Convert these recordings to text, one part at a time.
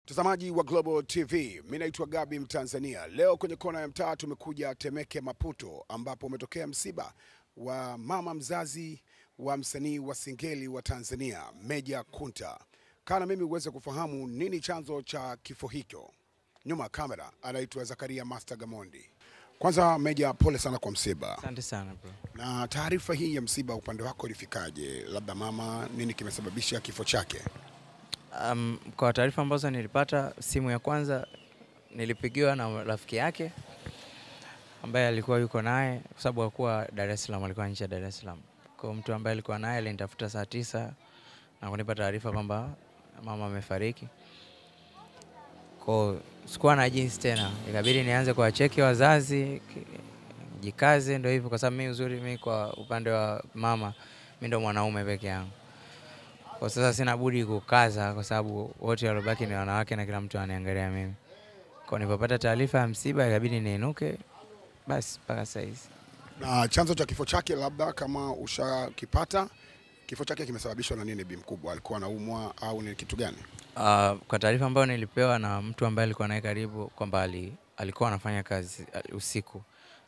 Mtazamaji wa Global TV, mimi naitwa Gabi Mtanzania. Leo kwenye kona ya mtaa tumekuja Temeke Maputo, ambapo umetokea msiba wa mama mzazi wa msanii wa Singeli wa Tanzania, Meja Kunta. Kana mimi uweze kufahamu nini chanzo cha kifo hicho. Nyuma ya kamera anaitwa Zakaria Master Gamondi. Kwanza Meja, pole sana kwa msiba. Asante sana bro. Na taarifa hii ya msiba upande wako ilifikaje? Labda mama, nini kimesababisha kifo chake? Kwa taarifa ambazo nilipata, simu ya kwanza nilipigiwa na rafiki yake ambaye alikuwa yuko naye, kwa sababu alikuwa Dar es Salaam, alikuwa nje ya Dar es Salaam. Kwa mtu ambaye alikuwa naye alinitafuta saa 9 na kunipa taarifa kwamba mama amefariki. Kwa sikuwa na jinsi tena, ikabidi nianze kuwacheki wazazi, jikaze, ndio hivyo, kwa sababu mimi kwa upande wa mama mimi ndo mwanaume peke yangu. Kwa sasa sina budi kukaza, kwa sababu wote walobaki ni wanawake na kila mtu ananiangalia mimi. Kwa nilipopata taarifa ya msiba ikabidi niinuke, basi mpaka sasa hivi. Na chanzo cha kifo chake labda kama ushakipata, kifo chake kimesababishwa na nini? Bi mkubwa alikuwa anaumwa au ni kitu gani? Kwa taarifa ambayo nilipewa na mtu ambaye alikuwa naye karibu, kwamba alikuwa anafanya kazi usiku.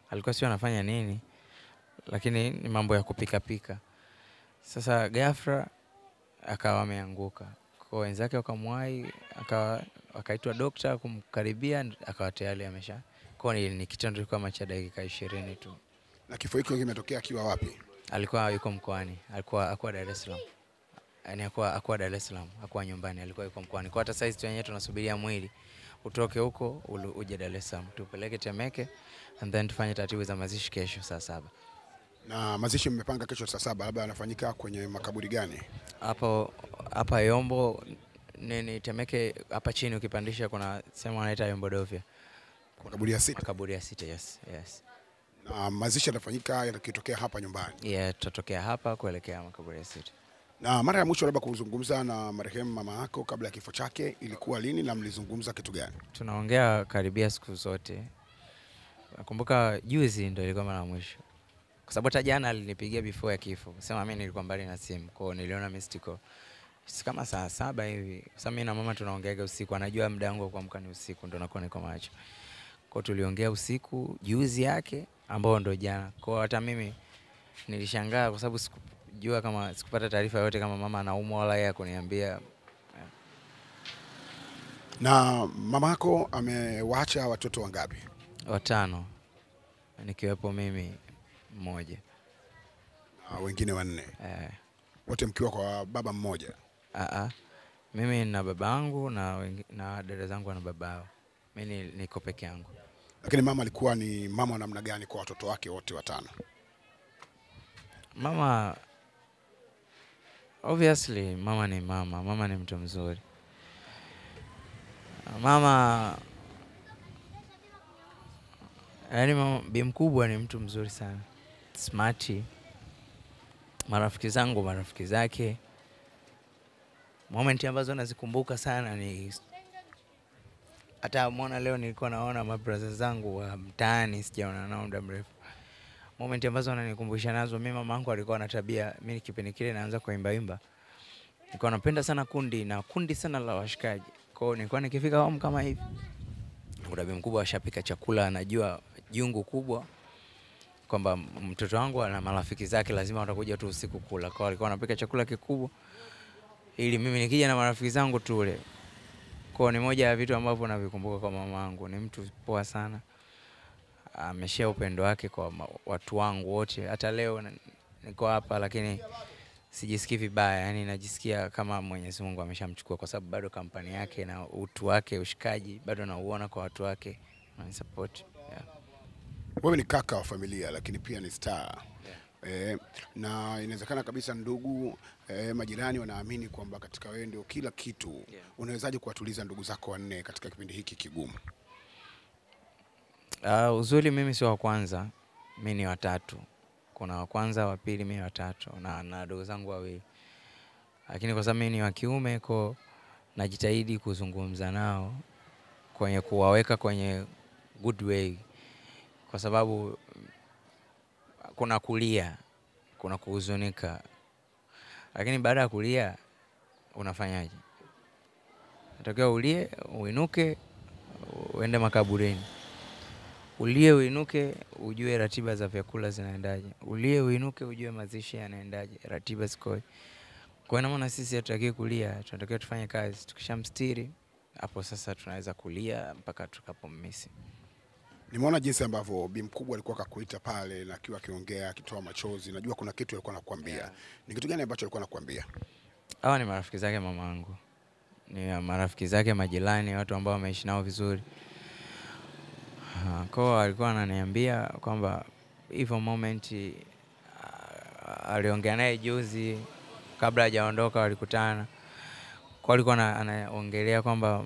Alikuwa sio anafanya nini, lakini ni mambo ya kupika pika. Sasa ghafla akawa ameanguka. Kwa wenzake wakamwahi, akaitwa daktari kumkaribia, akawa tayari amesha. Kwa ni kitendo kama cha dakika 20 tu. Na kifo hicho kimetokea akiwa wapi? Alikuwa yuko mkoani, alikuwa Dar es Salaam. Yaani hakuwa Dar es Salaam, hakuwa nyumbani, alikuwa yuko mkoani. Kwa hata sasa hivi wenyewe tunasubiria mwili utoke huko uje Dar es Salaam, tupeleke Temeke and then tufanye taratibu za mazishi kesho saa 7. Na mazishi mmepanga kesho saa 7, labda yanafanyika kwenye makaburi gani? Hapa Yombo nini Temeke, hapa chini ukipandisha kuna sema wanaita Yombo Dovia. Makaburi ya 6. Makaburi ya 6, yes. Na mazishi yanafanyika yakitokea hapa nyumbani. Yeah, tutatokea hapa kuelekea makaburi ya 6. Na mara ya mwisho labda kuzungumza na marehemu mama yako kabla ya kifo chake ilikuwa lini na mlizungumza kitu gani? Tunaongea karibia siku zote. Nakumbuka juzi ndio ilikuwa mara ya mwisho. Kwa sababu hata jana alinipigia before ya kifo. Sema mimi nilikuwa mbali na simu. Kwa hiyo niliona missed call. Kama saa 7 hivi. Sasa mimi na mama tunaongeaga usiku. Anajua muda wangu wa kuamka ni usiku, ndio nakuwa niko macho. Kwa hiyo tuliongea usiku juzi yake ambao ndio jana. Kwa hiyo hata mimi nilishangaa kwa sababu sikujua, kama sikupata taarifa yote kama mama anaumwa wala yeye kuniambia. Na mama yako amewaacha watoto wangapi? 5. Nikiwepo mimi mmoja. Na wengine 4. Wote mkiwa kwa baba mmoja? Mimi na babangu na dada zangu na babao. Mimi niko peke yangu. Lakini mama alikuwa ni mama wa namna gani kwa watoto wake wote 5? Mama, obviously mama ni mama. Mama ni mtu mzuri. Mama, yaani mama bi mkubwa ni mtu mzuri sana. Smarty. Marafiki zangu, marafiki zake. Moment ambazo nazikumbuka sana ni hata muona leo nilikuwa naona mabrothers zangu wa mtaani, sijaona nao muda mrefu. Moment ambazo wananikumbusha nazo, mimi mamangu alikuwa na tabia, mimi kipindi kile naanza kuimba. Nilikuwa napenda sana kundi sana la washikaji. Kwa hiyo nilikuwa nikifika home kama hivi, kuna bibi mkubwa ashapika chakula, anajua jungu kubwa kwamba mtoto wangu na marafiki zake lazima watakuja tu usiku kula. Kwa hiyo alikuwa anapika chakula kikubwa ili mimi nikija na marafiki zangu tule. Kwa ni moja ya vitu ambavyo navikumbuka kwa mamangu. Ni mtu poa sana. Ameshare upendo wake kwa watu wangu wote. Hata leo niko hapa lakini sijisikii vibaya. Yaani najisikia kama Mwenyezi Mungu ameshamchukua, kwa sababu bado kampani yake na utu wake, ushikaji bado nauona kwa watu wake. Na support. Yeah. Wewe ni kaka wa familia lakini pia ni star. Na inawezekana kabisa ndugu, majirani wanaamini kwamba katika wewe ndio kila kitu. Unawezaje kuwatuliza ndugu zako 4 katika kipindi hiki kigumu? Uzuri mimi sio wa kwanza, mimi ni wa 3. Kuna wa kwanza, wa pili, mimi wa 3 na ndugu zangu 2. Lakini kwa sababu mimi ni wa kiume, kwa najitahidi kuzungumza nao kwenye kuwaweka kwenye good way, kwa sababu kuna kulia, kuna kuhuzunika. Lakini baada ya kulia unafanyaje? Unatakiwa ulie, uinuke, uende makaburini. Ulie uinuke, ujue ratiba za vyakula zinaendaje. Ulie uinuke, ujue mazishi yanaendaje, ratiba zikoje. Kwa hiyo maana sisi hatutaki kulia, tunatakiwa tufanye kazi. Tukishamstiri, hapo sasa tunaweza kulia mpaka tukapomisi. Nimeona jinsi ambavyo bi mkubwa alikuwa akakuita pale na akiwa akiongea, akitoa machozi. Najua kuna kitu alikuwa anakuambia. Yeah. Ni kitu gani ambacho alikuwa anakuambia? Hawa ni marafiki zake mamangu. Ni marafiki zake majirani, watu ambao wameishi nao vizuri. Kwa alikuwa ananiambia kwamba hivyo moment aliongea naye juzi kabla hajaondoka walikutana. Kwa alikuwa anaongelea kwamba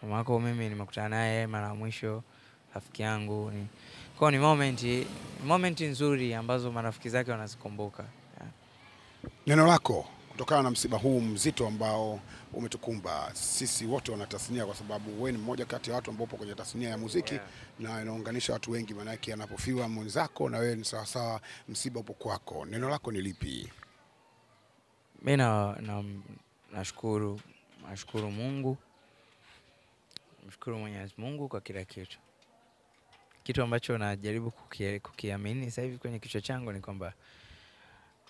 mamako mimi nimekutana naye mara mwisho, rafiki yangu ni. Kwa ni moment nzuri ambazo marafiki zake wanazikumbuka. Yeah. Neno lako kutokana na msiba huu mzito ambao umetukumba sisi wote wana tasnia, kwa sababu wewe ni mmoja kati ya watu ambao kwenye tasnia ya muziki. Yeah. Na inaunganisha watu wengi, maana yake anapofiwa mwenzako na wewe ni sawa sawa, msiba upo kwako. Neno lako ni lipi? Mimi nashukuru Mungu. Mshukuru Mwenyezi Mungu kwa kila kitu. Kitu ambacho najaribu kukiamini sasa hivi kwenye kichwa changu ni kwamba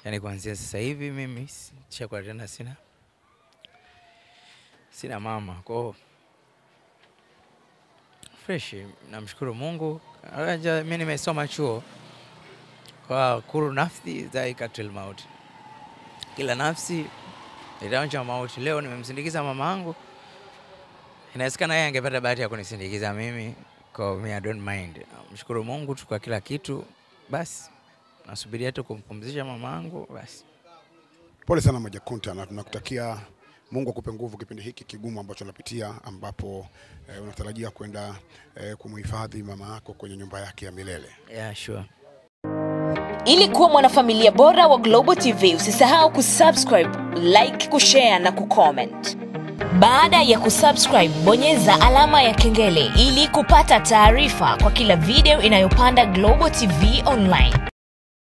yani kuanzia sasa hivi mimi nishakuwa tena sina mama. Kwa fresh, namshukuru Mungu. Mimi nimesoma chuo kwa kullu nafsi dhaikatul maut. Kila nafsi itaonja mauti. Leo nimemsindikiza mama yangu. Inawezekana yeye angepata bahati ya kunisindikiza mimi, kwa mimi I don't mind. Mshukuru Mungu tu kwa kila kitu. Basi nasubiria tu kumpumzisha mama yangu basi. Pole sana Maja Kunta, na tunakutakia Mungu akupe nguvu kipindi hiki kigumu ambacho unapitia, ambapo unatarajia kwenda kumhifadhi mama yako kwenye nyumba yake ya milele. Yeah, sure. Ili kuwa mwanafamilia bora wa Global TV, usisahau kusubscribe, like, kushare na kucomment. Baada ya kusubscribe, bonyeza alama ya kengele ili kupata taarifa kwa kila video inayopanda Global TV Online.